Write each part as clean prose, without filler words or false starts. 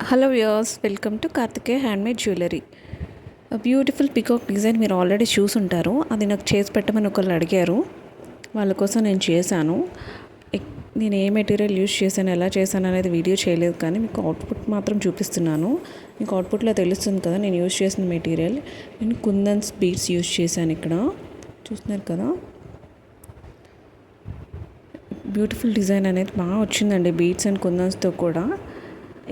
Hello viewers, welcome to Karthikeya handmade jewellery. Beautiful peacock design మీరు already చూసుంటారు. అది నాకు చేసి పెట్టమని ఒకళ్ళు అడిగారు, వాళ్ళ కోసం నేను చేశాను. నేను ఏ మెటీరియల్ యూస్ చేశాను, ఎలా చేశాను అనేది వీడియో చేయలేదు, కానీ మీకు అవుట్పుట్ మాత్రం చూపిస్తున్నాను. మీకు అవుట్పుట్లో తెలుస్తుంది కదా నేను యూస్ చేసిన మెటీరియల్. నేను కుందన్స్ బీడ్స్ యూస్ చేశాను. ఇక్కడ చూస్తున్నారు కదా, బ్యూటిఫుల్ డిజైన్ అనేది బాగా వచ్చిందండి. బీడ్స్ అండ్ కుందన్స్తో కూడా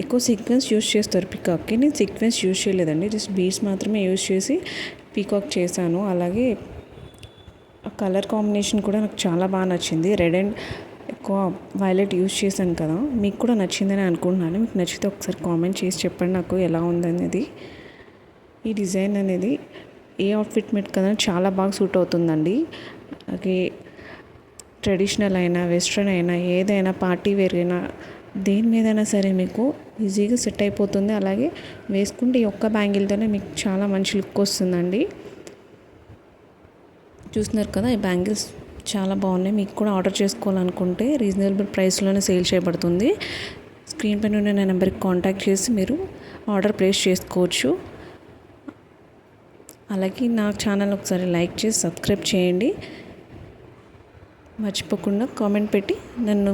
ఎక్కువ సీక్వెన్స్ యూస్ చేస్తారు పీకాక్కి. నేను సీక్వెన్స్ యూస్ చేయలేదండి, జస్ట్ బీడ్స్ మాత్రమే యూస్ చేసి పీకాక్ చేశాను. అలాగే ఆ కలర్ కాంబినేషన్ కూడా నాకు చాలా బాగా నచ్చింది. రెడ్ అండ్ ఎక్కువ వైలెట్ యూస్ చేశాను కదా, మీకు కూడా నచ్చిందని అనుకుంటున్నాను. మీకు నచ్చితే ఒకసారి కామెంట్ చేసి చెప్పండి నాకు ఎలా ఉందనేది. ఈ డిజైన్ అనేది ఏ అవుట్ఫిట్ మీద కదా చాలా బాగా సూట్ అవుతుందండి. అలాగే ట్రెడిషనల్ అయినా, వెస్ట్రన్ అయినా, ఏదైనా పార్టీ వేర్ అయినా, దేని మీదైనా సరే మీకు ఈజీగా సెట్ అయిపోతుంది. అలాగే వేసుకుంటే ఈ ఒక్క బ్యాంగిల్తోనే మీకు చాలా మంచి లుక్ వస్తుందండి. చూస్తున్నారు కదా, ఈ బ్యాంగిల్స్ చాలా బాగున్నాయి. మీకు కూడా ఆర్డర్ చేసుకోవాలనుకుంటే రీజనబుల్ ప్రైస్లోనే సేల్ చేయబడుతుంది. స్క్రీన్ పైన ఉన్న నెంబర్కి కాంటాక్ట్ చేసి మీరు ఆర్డర్ ప్లేస్ చేసుకోవచ్చు. అలాగే నా ఛానల్ ఒకసారి లైక్ చేసి సబ్స్క్రైబ్ చేయండి. మర్చిపోకుండా కామెంట్ పెట్టి నన్ను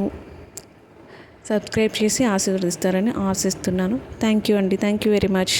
సబ్స్క్రైబ్ చేసి ఆశీర్వదిస్తారని ఆశిస్తున్నాను. థ్యాంక్ యూ అండి. Thank you very much.